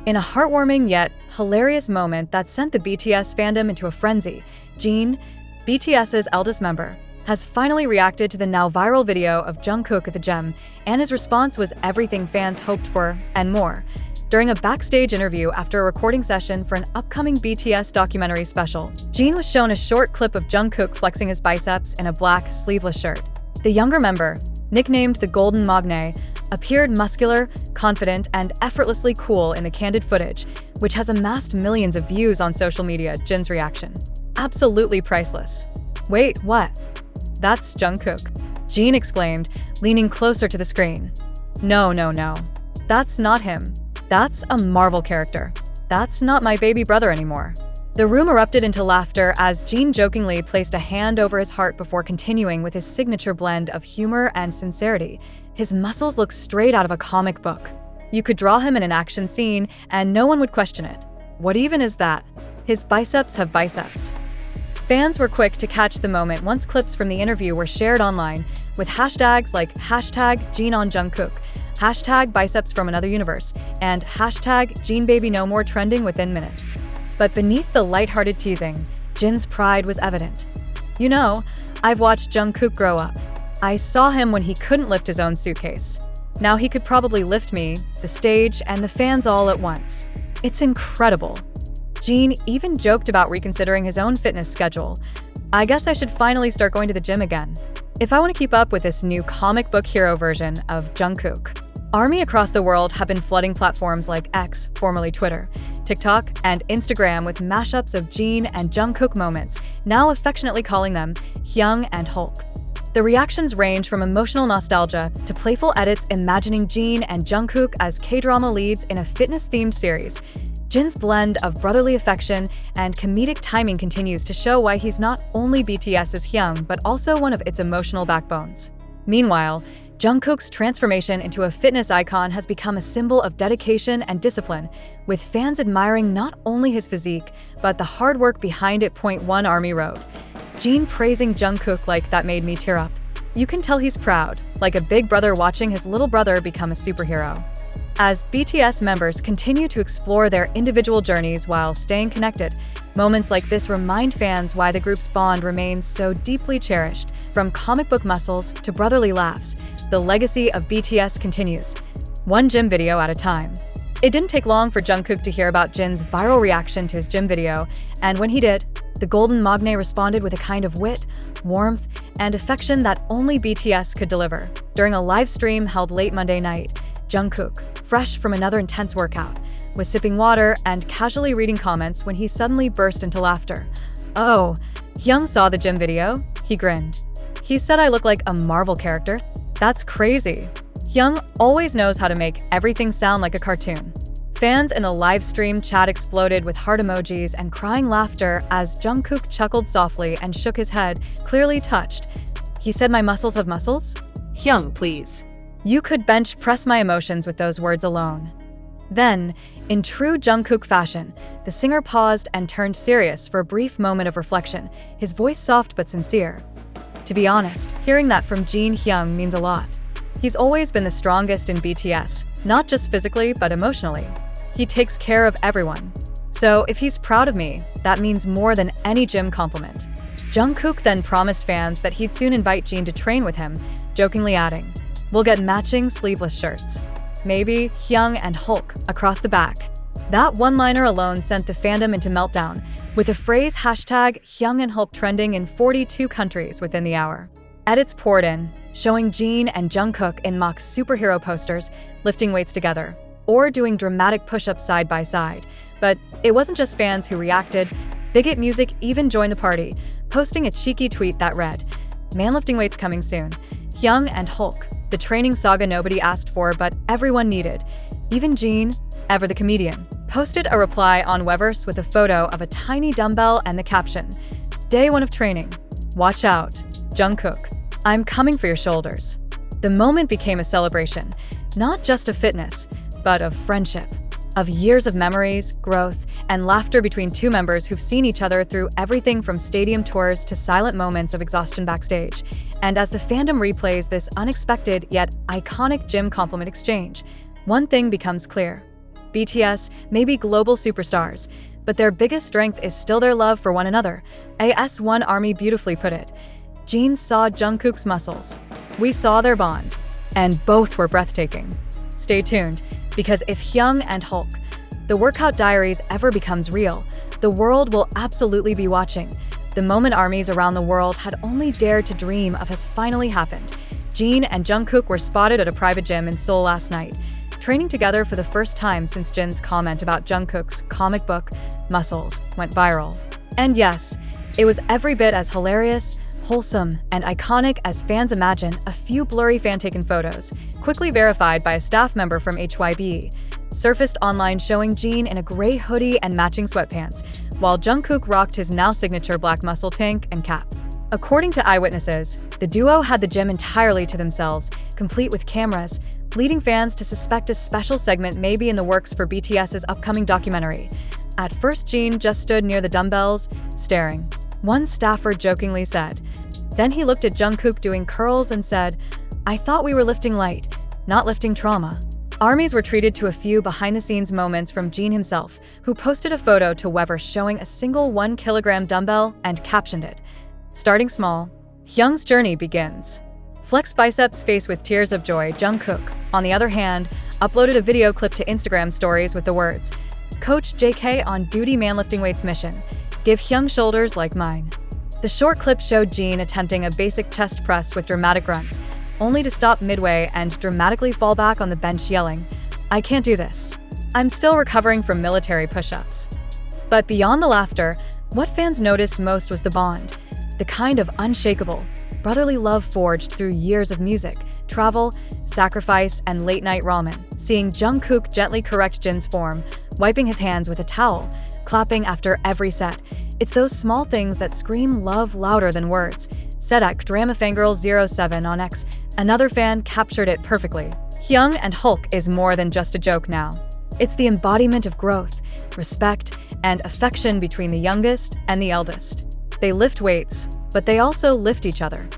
In a heartwarming yet hilarious moment that sent the BTS fandom into a frenzy, Jin, BTS's eldest member, has finally reacted to the now viral video of Jungkook at the gym, and his response was everything fans hoped for and more. During a backstage interview after a recording session for an upcoming BTS documentary special, Jin was shown a short clip of Jungkook flexing his biceps in a black, sleeveless shirt. The younger member, nicknamed the Golden Magne, appeared muscular, confident, and effortlessly cool in the candid footage, which has amassed millions of views on social media. Jin's reaction: absolutely priceless. Wait, what? That's Jungkook, Jin exclaimed, leaning closer to the screen. No. That's not him. That's a Marvel character. That's not my baby brother anymore. The room erupted into laughter as Jin jokingly placed a hand over his heart before continuing with his signature blend of humor and sincerity. His muscles look straight out of a comic book. You could draw him in an action scene and no one would question it. What even is that? His biceps have biceps. Fans were quick to catch the moment once clips from the interview were shared online, with hashtags like #JinOnJungkook, #biceps from another universe, and #JinBabyNoMore trending within minutes. But beneath the lighthearted teasing, Jin's pride was evident. You know, I've watched Jungkook grow up. I saw him when he couldn't lift his own suitcase. Now he could probably lift me, the stage, and the fans all at once. It's incredible. Jin even joked about reconsidering his own fitness schedule. I guess I should finally start going to the gym again, if I want to keep up with this new comic book hero version of Jungkook. ARMY across the world have been flooding platforms like X, formerly Twitter, TikTok, and Instagram with mashups of Jin and Jungkook moments, now affectionately calling them Hyung and Hulk. The reactions range from emotional nostalgia to playful edits imagining Jin and Jungkook as K-drama leads in a fitness-themed series. Jin's blend of brotherly affection and comedic timing continues to show why he's not only BTS's Hyung, but also one of its emotional backbones. Meanwhile, Jungkook's transformation into a fitness icon has become a symbol of dedication and discipline, with fans admiring not only his physique, but the hard work behind it. One ARMY wrote, Jin praising Jungkook like that made me tear up. You can tell he's proud, like a big brother watching his little brother become a superhero. As BTS members continue to explore their individual journeys while staying connected, moments like this remind fans why the group's bond remains so deeply cherished. From comic book muscles to brotherly laughs, the legacy of BTS continues, one gym video at a time. It didn't take long for Jungkook to hear about Jin's viral reaction to his gym video, and when he did, the Golden Magne responded with a kind of wit, warmth, and affection that only BTS could deliver. During a live stream held late Monday night, Jungkook, fresh from another intense workout, was sipping water and casually reading comments when he suddenly burst into laughter. Oh, Hyung saw the gym video? He grinned. He said I look like a Marvel character? That's crazy. Hyung always knows how to make everything sound like a cartoon. Fans in the live stream chat exploded with heart emojis and crying laughter as Jungkook chuckled softly and shook his head, clearly touched. He said, my muscles have muscles? Hyung, please. You could bench press my emotions with those words alone. Then, in true Jungkook fashion, the singer paused and turned serious for a brief moment of reflection, his voice soft but sincere. To be honest, hearing that from Jin Hyung means a lot. He's always been the strongest in BTS, not just physically but emotionally. He takes care of everyone. So if he's proud of me, that means more than any gym compliment. Jungkook then promised fans that he'd soon invite Jin to train with him, jokingly adding, we'll get matching sleeveless shirts. Maybe Hyung and Hulk across the back. That one-liner alone sent the fandom into meltdown, with the phrase #Hyung and Hulk trending in 42 countries within the hour. Edits poured in, showing Jin and Jungkook in mock superhero posters, lifting weights together, or doing dramatic push-ups side by side. But it wasn't just fans who reacted. Bigot Music even joined the party, posting a cheeky tweet that read, "Man lifting weights coming soon. Hyung and Hulk, the training saga nobody asked for but everyone needed." Even Jin, ever the comedian, posted a reply on Weverse with a photo of a tiny dumbbell and the caption, "Day 1 of training. Watch out, Jungkook. I'm coming for your shoulders." The moment became a celebration, not just of fitness, but of friendship, of years of memories, growth, and laughter between two members who've seen each other through everything from stadium tours to silent moments of exhaustion backstage. And as the fandom replays this unexpected yet iconic gym compliment exchange, one thing becomes clear. BTS may be global superstars, but their biggest strength is still their love for one another. As1 Army beautifully put it. Jin saw Jungkook's muscles. We saw their bond. And both were breathtaking. Stay tuned, because if Hyung and Hulk, the workout diaries, ever becomes real, the world will absolutely be watching. The moment armies around the world had only dared to dream of has finally happened. Jin and Jungkook were spotted at a private gym in Seoul last night, training together for the first time since Jin's comment about Jungkook's comic book muscles went viral. And yes, it was every bit as hilarious, wholesome, and iconic as fans imagine. A few blurry fan-taken photos, quickly verified by a staff member from HYB, surfaced online showing Jin in a gray hoodie and matching sweatpants, while Jungkook rocked his now signature black muscle tank and cap. According to eyewitnesses, the duo had the gym entirely to themselves, complete with cameras, leading fans to suspect a special segment may be in the works for BTS's upcoming documentary. At first, Jin just stood near the dumbbells, staring. One staffer jokingly said. Then he looked at Jungkook doing curls and said, "I thought we were lifting light, not lifting trauma." Armies were treated to a few behind-the-scenes moments from Jin himself, who posted a photo to Wever showing a single 1-kilogram dumbbell and captioned it, "Starting small, Hyung's journey begins." Flex biceps face with tears of joy. Jungkook, on the other hand, uploaded a video clip to Instagram stories with the words, "Coach JK on duty manlifting weights mission. Give Hyung shoulders like mine." The short clip showed Jin attempting a basic chest press with dramatic grunts, only to stop midway and dramatically fall back on the bench yelling, "I can't do this. I'm still recovering from military push-ups." But beyond the laughter, what fans noticed most was the bond, the kind of unshakable, brotherly love forged through years of music, travel, sacrifice, and late-night ramen. Seeing Jungkook gently correct Jin's form, wiping his hands with a towel, clapping after every set. It's those small things that scream love louder than words. Sedek Dramafangirl07 on X, another fan, captured it perfectly. Hyung and Hulk is more than just a joke now. It's the embodiment of growth, respect, and affection between the youngest and the eldest. They lift weights, but they also lift each other.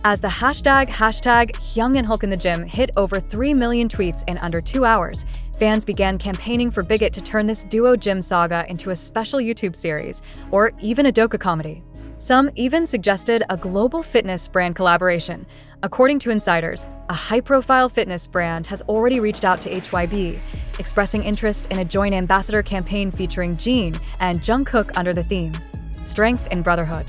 As the hashtag Hyung and Hulk in the gym hit over 3 million tweets in under 2 hours, fans began campaigning for Bigot to turn this duo gym saga into a special YouTube series, or even a docu comedy. Some even suggested a global fitness brand collaboration. According to insiders, a high-profile fitness brand has already reached out to HYB, expressing interest in a joint ambassador campaign featuring Jin and Jungkook under the theme, Strength in Brotherhood.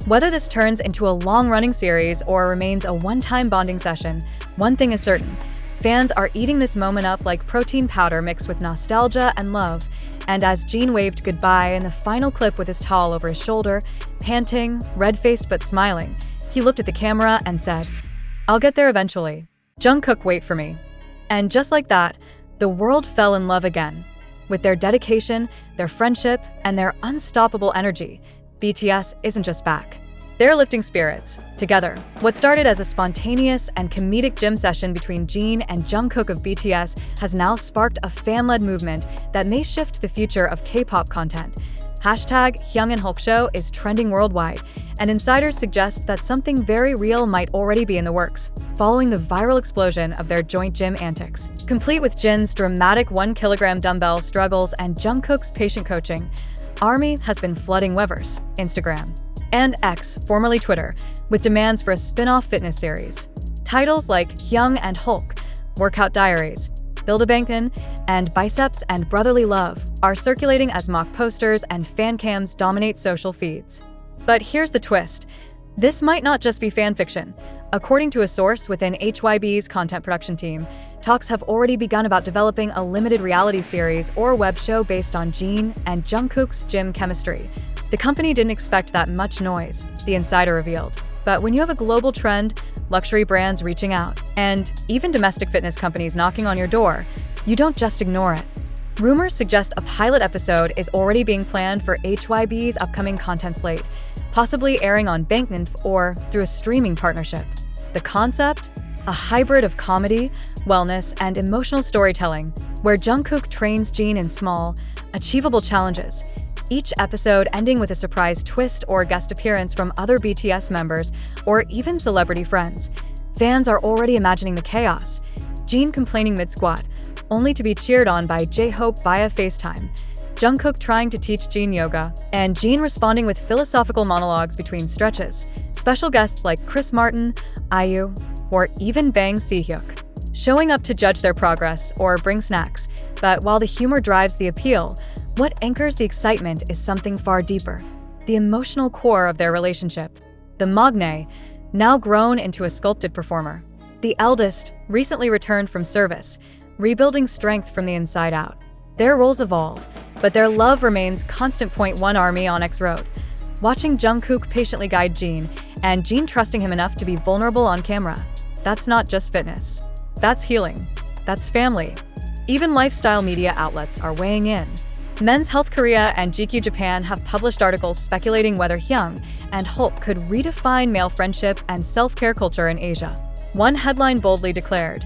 Whether this turns into a long-running series or remains a one-time bonding session, one thing is certain. Fans are eating this moment up like protein powder mixed with nostalgia and love. And as Jin waved goodbye in the final clip with his towel over his shoulder, panting, red-faced but smiling, he looked at the camera and said, "I'll get there eventually. Jungkook, wait for me." And just like that, the world fell in love again. With their dedication, their friendship, and their unstoppable energy, BTS isn't just back. They're lifting spirits, together. What started as a spontaneous and comedic gym session between Jin and Jungkook of BTS has now sparked a fan-led movement that may shift the future of K-pop content. Hashtag Hyung and Hulk Show is trending worldwide, and insiders suggest that something very real might already be in the works, following the viral explosion of their joint gym antics. Complete with Jin's dramatic 1-kilogram dumbbell struggles and Jungkook's patient coaching, ARMY has been flooding Weverse, Instagram, and X, formerly Twitter, with demands for a spin-off fitness series. Titles like Hyung and Hulk, Workout Diaries, Build-A-Bankin', and Biceps and Brotherly Love are circulating as mock posters and fan cams dominate social feeds. But here's the twist. This might not just be fanfiction. According to a source within HYB's content production team, talks have already begun about developing a limited reality series or web show based on Jin and Jungkook's gym chemistry. The company didn't expect that much noise, the insider revealed. But when you have a global trend, luxury brands reaching out, and even domestic fitness companies knocking on your door, you don't just ignore it. Rumors suggest a pilot episode is already being planned for HYB's upcoming content slate, possibly airing on Banknin or through a streaming partnership. The concept? A hybrid of comedy, wellness, and emotional storytelling, where Jungkook trains Jin in small, achievable challenges, each episode ending with a surprise twist or guest appearance from other BTS members or even celebrity friends. Fans are already imagining the chaos. Jin complaining mid-squat, only to be cheered on by J-Hope via FaceTime, Jungkook trying to teach Jin yoga, and Jin responding with philosophical monologues between stretches. Special guests like Chris Martin, IU, or even Bang Si-hyuk showing up to judge their progress or bring snacks. But while the humor drives the appeal, what anchors the excitement is something far deeper: the emotional core of their relationship. The maknae, now grown into a sculpted performer. The eldest, recently returned from service, rebuilding strength from the inside out. Their roles evolve, but their love remains constant. Point one Army on X Road. Watching Jungkook patiently guide Jin, and Jin trusting him enough to be vulnerable on camera. That's not just fitness. That's healing. That's family. Even lifestyle media outlets are weighing in. Men's Health Korea and GQ Japan have published articles speculating whether Hyung and Hulk could redefine male friendship and self-care culture in Asia. One headline boldly declared,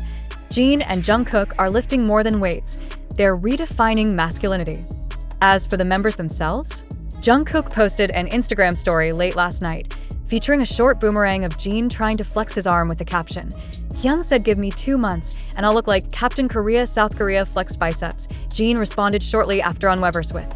"Jin and Jungkook are lifting more than weights. They're redefining masculinity." As for the members themselves, Jungkook posted an Instagram story late last night, featuring a short boomerang of Jin trying to flex his arm with the caption, "Hyung said give me 2 months and I'll look like Captain Korea South Korea flexed biceps." Jin responded shortly after on Weverse with,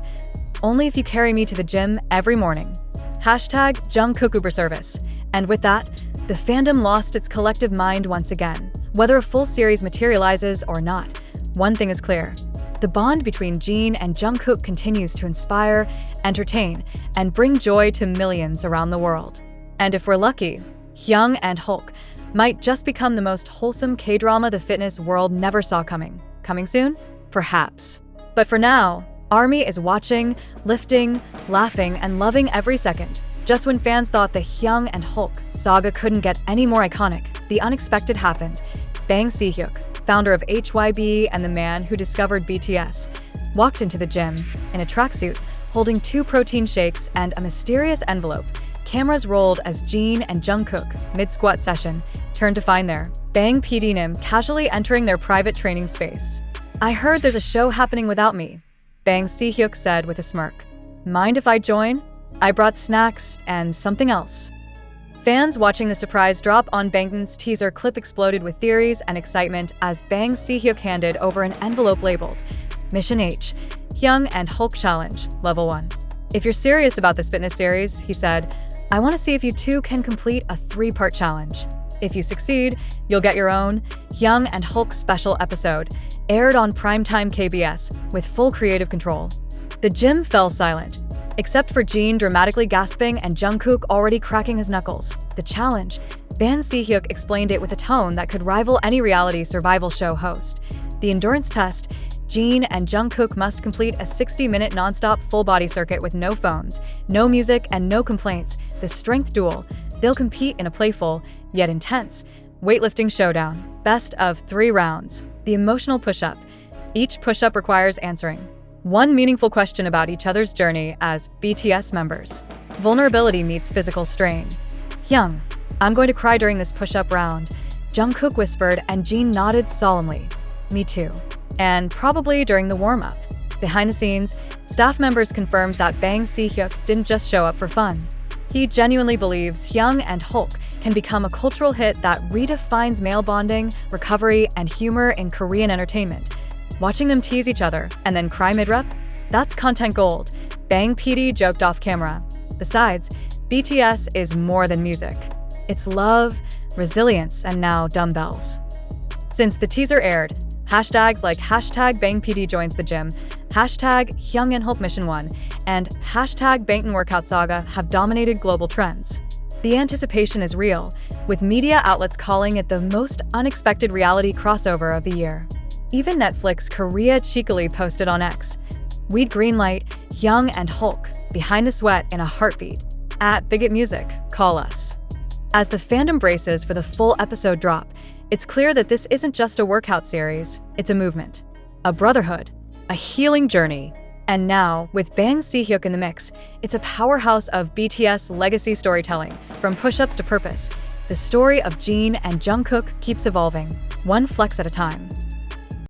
"Only if you carry me to the gym every morning." Hashtag Jungkook Uber service. And with that, the fandom lost its collective mind once again. Whether a full series materializes or not, one thing is clear. The bond between Jin and Jungkook continues to inspire, entertain, and bring joy to millions around the world. And if we're lucky, Hyung and Hulk might just become the most wholesome K-drama the fitness world never saw coming. Coming soon? Perhaps. But for now, ARMY is watching, lifting, laughing, and loving every second. Just when fans thought the Hyung and Hulk saga couldn't get any more iconic, the unexpected happened. Bang Si-hyuk, founder of HYB and the man who discovered BTS, walked into the gym in a tracksuit, holding 2 protein shakes and a mysterious envelope. Cameras rolled as Jin and Jungkook, mid-squat session, turned to find their Bang PD-nim casually entering their private training space. "I heard there's a show happening without me," Bang Si-hyuk said with a smirk. "Mind if I join? I brought snacks and something else." Fans watching the surprise drop on Bangtan's teaser clip exploded with theories and excitement as Bang Si-hyuk handed over an envelope labeled Mission H, Hyung and Hulk Challenge, Level 1. "If you're serious about this fitness series," he said, "I want to see if you two can complete a 3-part challenge. If you succeed, you'll get your own Hyung and Hulk special episode, aired on primetime KBS, with full creative control." The gym fell silent, except for Jin dramatically gasping and Jungkook already cracking his knuckles. The challenge, Bang Si-hyuk explained it with a tone that could rival any reality survival show host. The endurance test, Jin and Jungkook must complete a 60-minute non-stop full-body circuit with no phones, no music, and no complaints. The strength duel, they'll compete in a playful, yet intense, weightlifting showdown. Best of 3 rounds. The emotional push-up. Each push-up requires answering one meaningful question about each other's journey as BTS members. Vulnerability meets physical strain. "Hyung, I'm going to cry during this push-up round," Jungkook whispered, and Jin nodded solemnly. "Me too." And probably during the warm-up. Behind the scenes, staff members confirmed that Bang Si-hyuk didn't just show up for fun. He genuinely believes Hyung and Hulk can become a cultural hit that redefines male bonding, recovery, and humor in Korean entertainment. Watching them tease each other and then cry mid-rep? That's content gold, Bang PD joked off camera. Besides, BTS is more than music. It's love, resilience, and now dumbbells. Since the teaser aired, hashtags like hashtag BangPD joins the gym, hashtag Hyung and Hulk Mission 1, and hashtag Bangtan Workout Saga have dominated global trends. The anticipation is real, with media outlets calling it the most unexpected reality crossover of the year. Even Netflix Korea cheekily posted on X, "We'd greenlight Hyung and Hulk, behind the sweat in a heartbeat. At Bigot Music, call us." As the fandom braces for the full episode drop, it's clear that this isn't just a workout series, it's a movement, a brotherhood, a healing journey. And now, with Bang Si-hyuk in the mix, it's a powerhouse of BTS legacy storytelling, from push-ups to purpose. The story of Jin and Jungkook keeps evolving, one flex at a time.